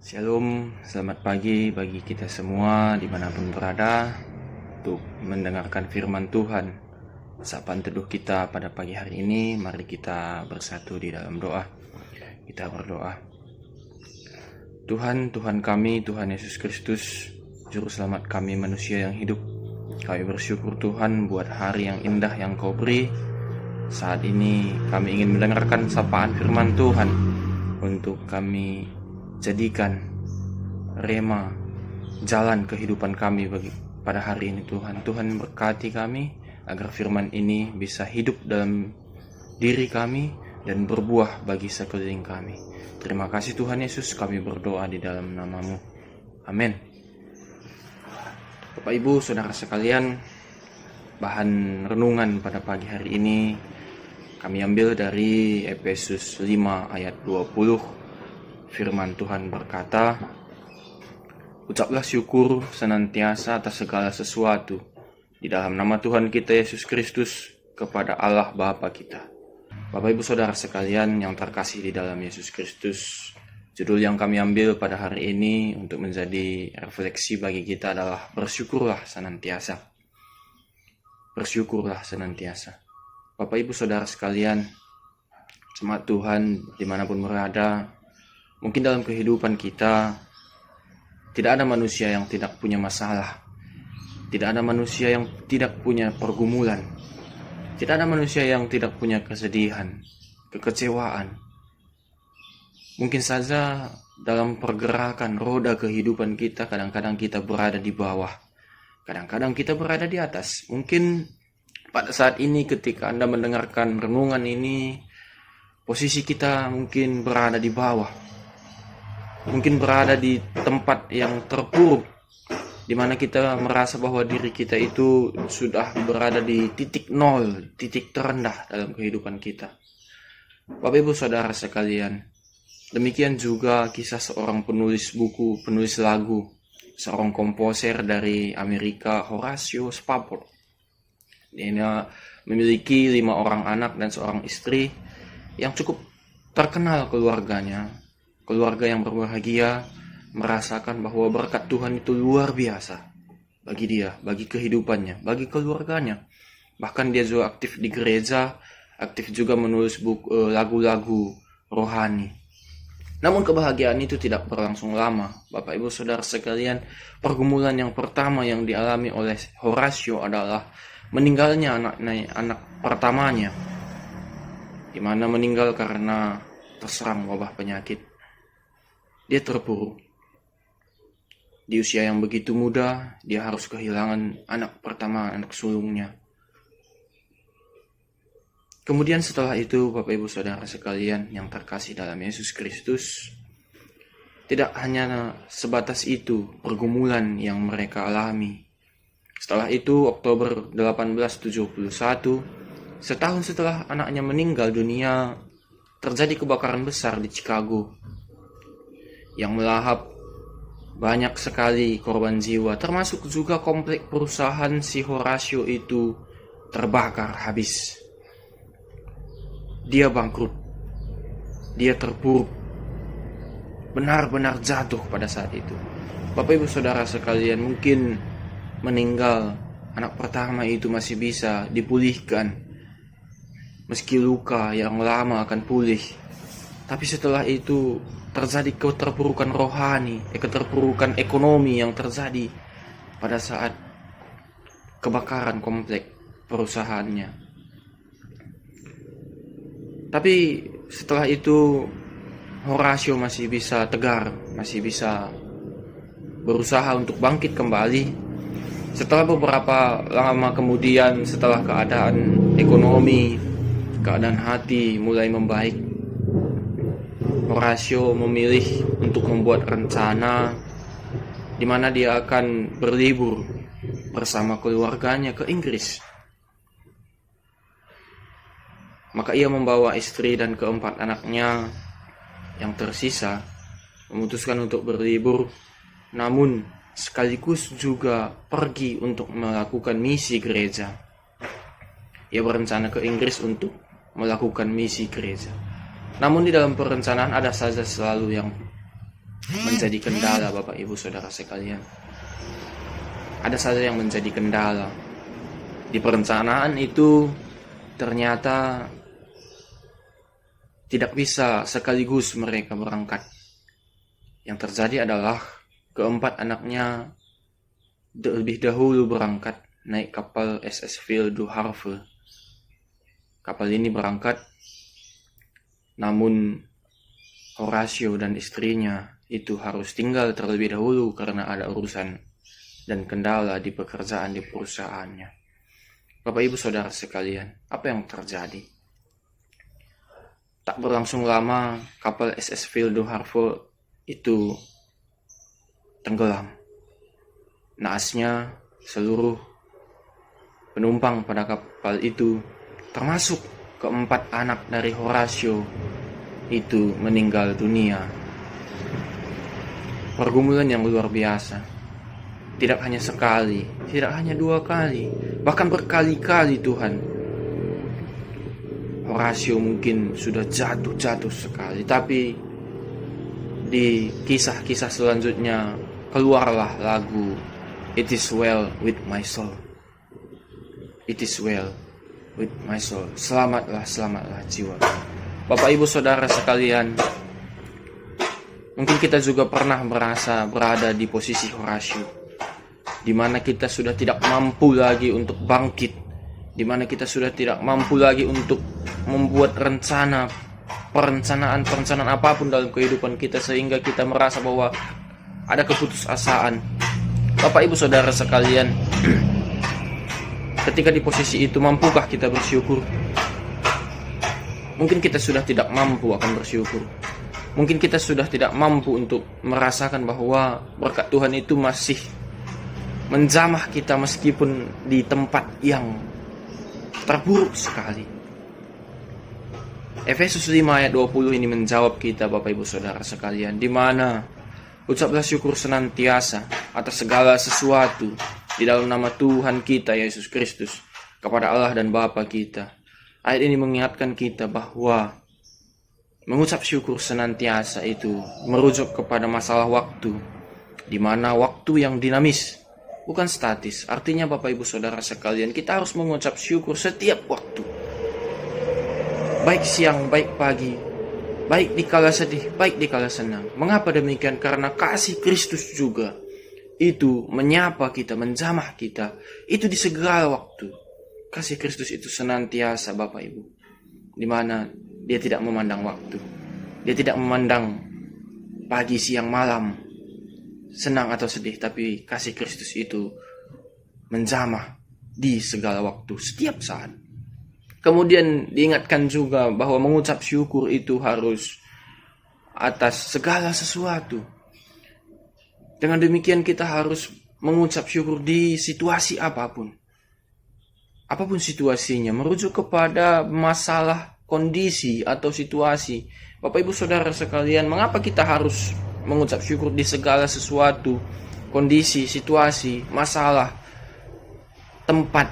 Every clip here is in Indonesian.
Shalom, selamat pagi bagi kita semua dimanapun berada untuk mendengarkan firman Tuhan. Sapaan teduh kita pada pagi hari ini, mari kita bersatu di dalam doa. Kita berdoa. Tuhan kami, Tuhan Yesus Kristus, Juru Selamat kami manusia yang hidup. Kami bersyukur Tuhan buat hari yang indah yang Kau beri. Saat ini kami ingin mendengarkan sapaan firman Tuhan untuk kami jadikan rema jalan kehidupan kami pada hari ini Tuhan. Tuhan berkati kami agar firman ini bisa hidup dalam diri kami dan berbuah bagi sekeliling kami. Terima kasih Tuhan Yesus, kami berdoa di dalam nama-Mu. Amin. Bapak Ibu Saudara sekalian, bahan renungan pada pagi hari ini kami ambil dari Efesus 5 ayat 20. Firman Tuhan berkata, "Ucaplah syukur senantiasa atas segala sesuatu di dalam nama Tuhan kita Yesus Kristus kepada Allah Bapa kita." Bapak Ibu Saudara sekalian yang terkasih di dalam Yesus Kristus, judul yang kami ambil pada hari ini untuk menjadi refleksi bagi kita adalah bersyukurlah senantiasa. Bersyukurlah senantiasa. Bapak Ibu Saudara sekalian, jemaat Tuhan dimanapun berada, mungkin dalam kehidupan kita tidak ada manusia yang tidak punya masalah. Tidak ada manusia yang tidak punya pergumulan. Tidak ada manusia yang tidak punya kesedihan, kekecewaan. Mungkin saja dalam pergerakan roda kehidupan kita, kadang-kadang kita berada di bawah. Kadang-kadang kita berada di atas. Mungkin pada saat ini ketika Anda mendengarkan renungan ini, posisi kita mungkin berada di bawah. Mungkin berada di tempat yang terpuruk, di mana kita merasa bahwa diri kita itu sudah berada di titik nol, titik terendah dalam kehidupan kita. Bapak Ibu Saudara sekalian, demikian juga kisah seorang penulis buku, penulis lagu, seorang komposer dari Amerika, Horatio Spafford. Dia memiliki 5 orang anak dan seorang istri yang cukup terkenal keluarganya. Keluarga yang berbahagia, merasakan bahwa berkat Tuhan itu luar biasa bagi dia, bagi kehidupannya, bagi keluarganya. Bahkan dia juga aktif di gereja, aktif juga menulis buku, lagu-lagu rohani. Namun kebahagiaan itu tidak berlangsung lama. Bapak Ibu Saudara sekalian, pergumulan yang pertama yang dialami oleh Horatio adalah meninggalnya anak pertamanya, di mana meninggal karena terserang wabah penyakit. Dia terpuruk. Di usia yang begitu muda, dia harus kehilangan anak pertama, anak sulungnya. Kemudian setelah itu, Bapak Ibu Saudara sekalian yang terkasih dalam Yesus Kristus, tidak hanya sebatas itu pergumulan yang mereka alami. Setelah itu, Oktober 1871, setahun setelah anaknya meninggal dunia, terjadi kebakaran besar di Chicago yang melahap banyak sekali korban jiwa, termasuk juga komplek perusahaan si Horatio itu terbakar habis. Dia bangkrut, dia terpuruk, benar-benar jatuh pada saat itu. Bapak Ibu Saudara sekalian, mungkin meninggal anak pertama itu masih bisa dipulihkan, meski luka yang lama akan pulih. Tapi setelah itu terjadi keterpurukan rohani, keterpurukan ekonomi yang terjadi pada saat kebakaran komplek perusahaannya. Tapi setelah itu Horatio masih bisa tegar, masih bisa berusaha untuk bangkit kembali. Setelah beberapa lama kemudian, setelah keadaan ekonomi, keadaan hati mulai membaik, Horatio memilih untuk membuat rencana di mana dia akan berlibur bersama keluarganya ke Inggris. Maka ia membawa istri dan keempat anaknya yang tersisa, memutuskan untuk berlibur, namun sekaligus juga pergi untuk melakukan misi gereja. Ia berencana ke Inggris untuk melakukan misi gereja. Namun di dalam perencanaan ada saja selalu yang menjadi kendala, Bapak Ibu Saudara sekalian. Ada saja yang menjadi kendala. Di perencanaan itu ternyata tidak bisa sekaligus mereka berangkat. Yang terjadi adalah keempat anaknya lebih dahulu berangkat naik kapal SS Ville du Havre. Kapal ini berangkat, namun Horatio dan istrinya itu harus tinggal terlebih dahulu karena ada urusan dan kendala di pekerjaan di perusahaannya. Bapak Ibu Saudara sekalian, apa yang terjadi? Tak berlangsung lama, kapal SS Ville du Havre itu tenggelam. Naasnya seluruh penumpang pada kapal itu, termasuk keempat anak dari Horatio, itu meninggal dunia. Pergumulan yang luar biasa. Tidak hanya sekali, tidak hanya 2 kali, bahkan berkali-kali Tuhan. Horatio mungkin sudah jatuh sekali, tapi di kisah-kisah selanjutnya keluarlah lagu It is well with my soul. It is well with my soul. Selamatlah jiwa. Bapak Ibu Saudara sekalian, mungkin kita juga pernah merasa berada di posisi Horatio, di mana kita sudah tidak mampu lagi untuk bangkit, di mana kita sudah tidak mampu lagi untuk membuat perencanaan apapun dalam kehidupan kita, sehingga kita merasa bahwa ada keputusasaan. Bapak Ibu Saudara sekalian, ketika di posisi itu, mampukah kita bersyukur? Mungkin kita sudah tidak mampu akan bersyukur. Mungkin kita sudah tidak mampu untuk merasakan bahwa berkat Tuhan itu masih menjamah kita meskipun di tempat yang terburuk sekali. Efesus 5 ayat 20 ini menjawab kita, Bapak Ibu Saudara sekalian, di mana ucaplah syukur senantiasa atas segala sesuatu di dalam nama Tuhan kita Yesus Kristus kepada Allah dan Bapa kita. Ayat ini mengingatkan kita bahwa mengucap syukur senantiasa itu merujuk kepada masalah waktu, di mana waktu yang dinamis, bukan statis. Artinya Bapak Ibu Saudara sekalian, kita harus mengucap syukur setiap waktu. Baik siang, baik pagi, baik di kala sedih, baik di kala senang. Mengapa demikian? Karena kasih Kristus juga itu menyapa kita, menjamah kita. Itu di segala waktu. Kasih Kristus itu senantiasa, Bapak Ibu. Di mana Dia tidak memandang waktu. Dia tidak memandang pagi, siang, malam, senang atau sedih, tapi kasih Kristus itu menjamah di segala waktu, setiap saat. Kemudian diingatkan juga bahwa mengucap syukur itu harus atas segala sesuatu. Dengan demikian kita harus mengucap syukur di situasi apapun. Apapun situasinya, merujuk kepada masalah, kondisi, atau situasi. Bapak Ibu Saudara sekalian, mengapa kita harus mengucap syukur di segala sesuatu, kondisi, situasi, masalah, tempat?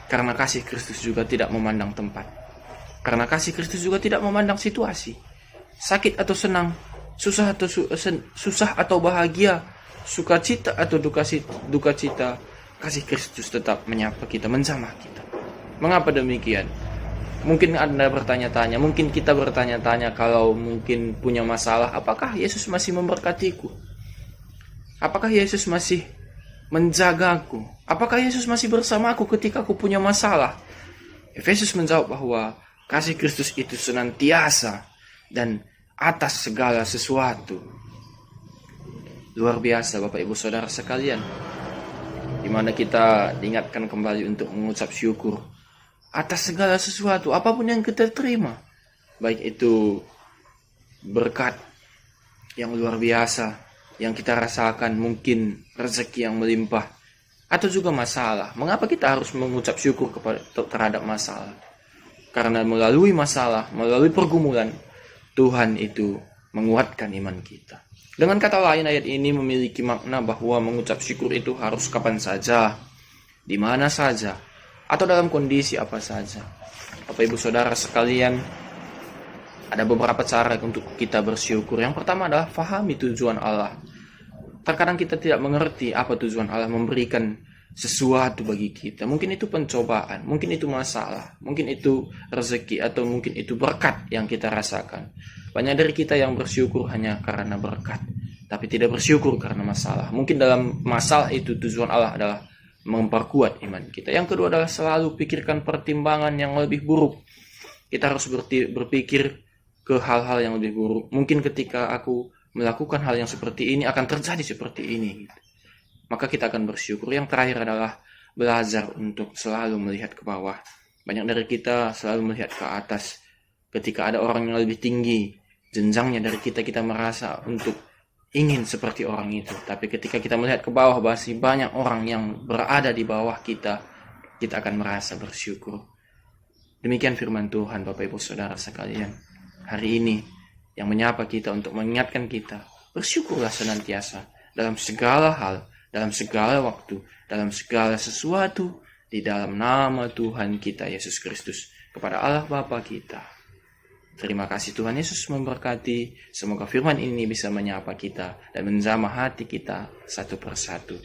Karena kasih Kristus juga tidak memandang tempat. Karena kasih Kristus juga tidak memandang situasi. Sakit atau senang, susah atau bahagia, sukacita atau duka cita, kasih Kristus tetap menyapa kita, menjamah kita. Mengapa demikian? Mungkin Anda bertanya-tanya, mungkin kita bertanya-tanya, kalau mungkin punya masalah, apakah Yesus masih memberkatiku? Apakah Yesus masih menjagaku? Apakah Yesus masih bersamaku ketika aku punya masalah? Efesus menjawab bahwa kasih Kristus itu senantiasa dan atas segala sesuatu. Luar biasa Bapak Ibu Saudara sekalian, di mana kita diingatkan kembali untuk mengucap syukur atas segala sesuatu, apapun yang kita terima, baik itu berkat yang luar biasa yang kita rasakan, mungkin rezeki yang melimpah, atau juga masalah. Mengapa kita harus mengucap syukur terhadap masalah? Karena melalui masalah, melalui pergumulan, Tuhan itu menguatkan iman kita. Dengan kata lain, ayat ini memiliki makna bahwa mengucap syukur itu harus kapan saja, di mana saja, atau dalam kondisi apa saja. Bapak Ibu Saudara sekalian, Ada beberapa cara untuk kita bersyukur. Yang pertama adalah fahami tujuan Allah. Terkadang kita tidak mengerti apa tujuan Allah memberikan sesuatu bagi kita. Mungkin itu pencobaan, mungkin itu masalah, mungkin itu rezeki, atau mungkin itu berkat yang kita rasakan. Banyak dari kita yang bersyukur hanya karena berkat, tapi tidak bersyukur karena masalah. Mungkin dalam masalah itu tujuan Allah adalah memperkuat iman kita. Yang kedua adalah selalu pikirkan pertimbangan yang lebih buruk. Kita harus berpikir ke hal-hal yang lebih buruk. Mungkin ketika aku melakukan hal yang seperti ini akan terjadi seperti ini. Maka kita akan bersyukur. Yang terakhir adalah belajar untuk selalu melihat ke bawah. Banyak dari kita selalu melihat ke atas. Ketika ada orang yang lebih tinggi jenjangnya dari kita, kita merasa untuk ingin seperti orang itu. Tapi ketika kita melihat ke bawah, masih banyak orang yang berada di bawah kita, kita akan merasa bersyukur. Demikian firman Tuhan, Bapak Ibu Saudara sekalian. Hari ini yang menyapa kita untuk mengingatkan kita, bersyukurlah senantiasa dalam segala hal, dalam segala waktu, dalam segala sesuatu, di dalam nama Tuhan kita Yesus Kristus, kepada Allah Bapa kita. Terima kasih Tuhan Yesus memberkati. Semoga firman ini bisa menyapa kita dan menjamah hati kita satu persatu.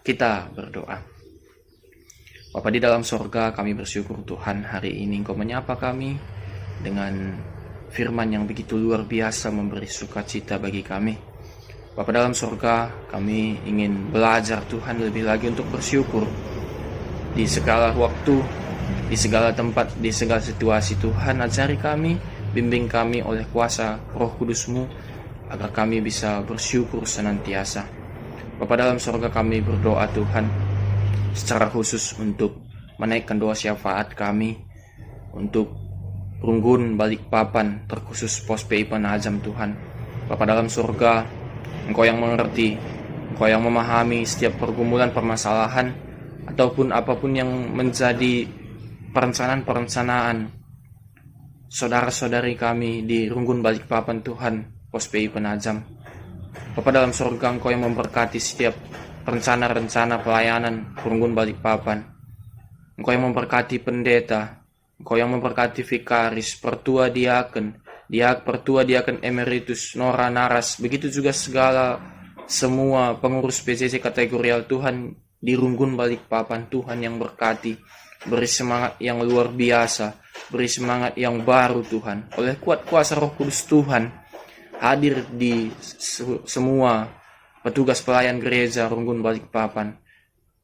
Kita berdoa. Bapa di dalam sorga, kami bersyukur Tuhan hari ini Engkau menyapa kami dengan firman yang begitu luar biasa, memberi sukacita bagi kami. Bapa dalam surga, kami ingin belajar Tuhan lebih lagi untuk bersyukur di segala waktu, di segala tempat, di segala situasi. Tuhan ajari kami, bimbing kami oleh kuasa Roh Kudus-Mu agar kami bisa bersyukur senantiasa. Bapa dalam surga, kami berdoa Tuhan secara khusus untuk menaikkan doa syafaat kami untuk Runggun Balikpapan, terkhusus Pos PI Penajam Tuhan. Bapa dalam surga, Engkau yang mengerti, Engkau yang memahami setiap pergumulan permasalahan ataupun apapun yang menjadi perencanaan saudara-saudari kami di Runggun Balikpapan Tuhan, Pos PI Penajam. Bapa dalam surga, Engkau yang memberkati setiap rencana-rencana pelayanan Runggun Balikpapan. Engkau yang memberkati pendeta, Engkau yang memberkati vikaris, pertua diaken, pertua diaken emeritus, Nora Naras, begitu juga semua pengurus PJJ kategorial Tuhan di Runggun Balikpapan. Tuhan yang berkati, beri semangat yang luar biasa, beri semangat yang baru Tuhan. Oleh kuat kuasa Roh Kudus Tuhan, hadir di semua petugas pelayan gereja Runggun Balikpapan.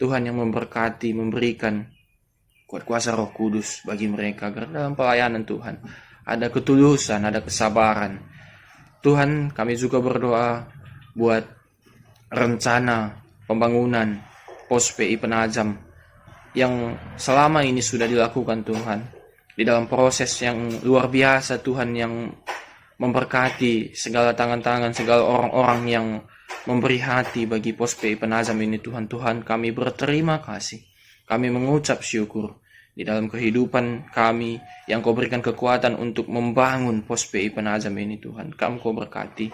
Tuhan yang memberkati, memberikan kuat kuasa Roh Kudus bagi mereka agar dalam pelayanan Tuhan ada ketulusan, ada kesabaran. Tuhan, kami juga berdoa buat rencana pembangunan Pos PI Penajam yang selama ini sudah dilakukan Tuhan. Di dalam proses yang luar biasa Tuhan, yang memberkati segala tangan-tangan, segala orang-orang yang memberi hati bagi Pos PI Penajam ini Tuhan. Tuhan, kami berterima kasih. Kami mengucap syukur di dalam kehidupan kami yang Kau berikan kekuatan untuk membangun Pos PI Penajam ini Tuhan. Kau berkati.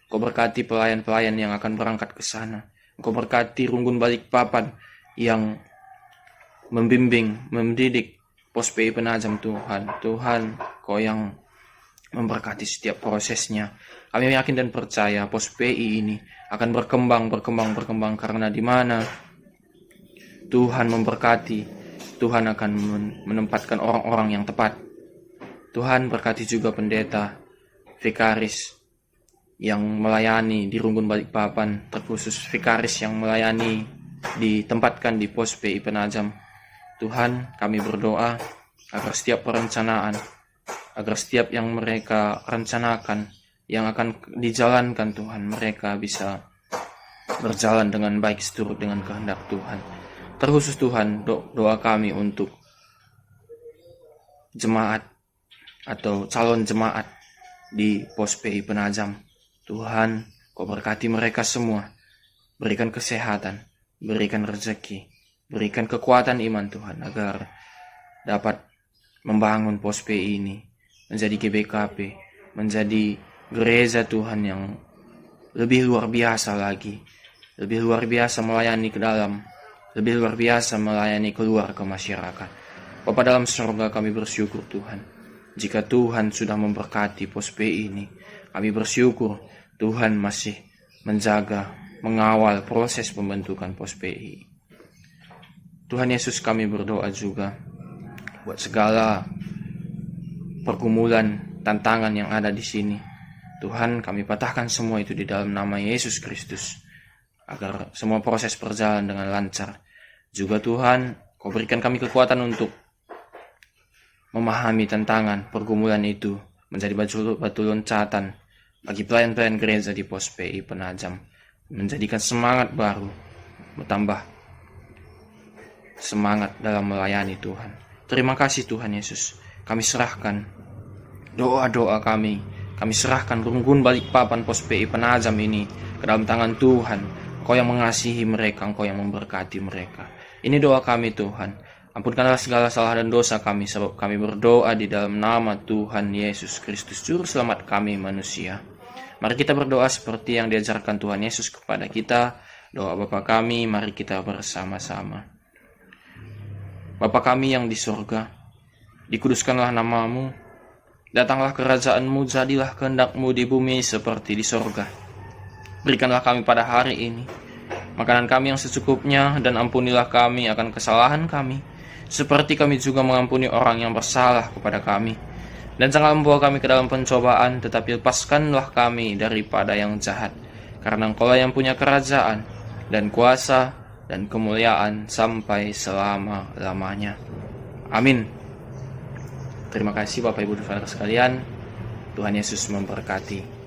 Kau berkati pelayan-pelayan yang akan berangkat ke sana. Kau berkati Runggun Balikpapan yang membimbing, mendidik Pos PI Penajam Tuhan. Tuhan, Kau yang memberkati setiap prosesnya. Kami yakin dan percaya Pos PI ini akan berkembang karena di mana Tuhan memberkati, Tuhan akan menempatkan orang-orang yang tepat. Tuhan berkati juga pendeta, vikaris yang melayani di Runggun Balikpapan, terkhusus vikaris yang melayani ditempatkan di Pos PI Penajam. Tuhan, kami berdoa agar setiap perencanaan, agar setiap yang mereka rencanakan, yang akan dijalankan Tuhan, mereka bisa berjalan dengan baik seturut dengan kehendak Tuhan. Terkhusus Tuhan, doa kami untuk jemaat atau calon jemaat di Pos PI Penajam. Tuhan, Kau berkati mereka semua. Berikan kesehatan, berikan rezeki, berikan kekuatan iman Tuhan, agar dapat membangun Pos PI ini menjadi GBKP, menjadi gereja Tuhan yang lebih luar biasa lagi, lebih luar biasa melayani ke dalam, lebih luar biasa melayani keluar ke masyarakat. Bapa dalam surga, kami bersyukur Tuhan. jika Tuhan sudah memberkati Pos PI ini. Kami bersyukur Tuhan masih menjaga, mengawal proses pembentukan Pos PI. Tuhan Yesus, kami berdoa juga buat segala pergumulan, tantangan yang ada di sini. Tuhan, kami patahkan semua itu di dalam nama Yesus Kristus, agar semua proses berjalan dengan lancar. Juga Tuhan, Kau berikan kami kekuatan untuk memahami tantangan, pergumulan itu menjadi batu loncatan bagi pelayan-pelayan gereja di Pos PI Penajam, menjadikan semangat baru, bertambah semangat dalam melayani Tuhan. Terima kasih Tuhan Yesus. Kami serahkan doa-doa kami serahkan Runggun Balikpapan Pos PI Penajam ini ke dalam tangan Tuhan. Engkau yang mengasihi mereka, Engkau yang memberkati mereka. Ini doa kami Tuhan. Ampunkanlah segala salah dan dosa kami, sebab kami berdoa di dalam nama Tuhan Yesus Kristus, Juru Selamat kami manusia. Mari kita berdoa seperti yang diajarkan Tuhan Yesus kepada kita. Doa Bapa kami, mari kita bersama-sama. Bapa kami yang di surga, dikuduskanlah nama-Mu, datanglah kerajaan-Mu, jadilah kehendak-Mu di bumi seperti di surga. Berikanlah kami pada hari ini makanan kami yang secukupnya, dan ampunilah kami akan kesalahan kami, seperti kami juga mengampuni orang yang bersalah kepada kami. Dan janganlah membawa kami ke dalam pencobaan, tetapi lepaskanlah kami daripada yang jahat. Karena Engkau yang punya kerajaan, dan kuasa, dan kemuliaan sampai selama-lamanya. Amin. Terima kasih Bapak Ibu dan Saudara sekalian. Tuhan Yesus memberkati.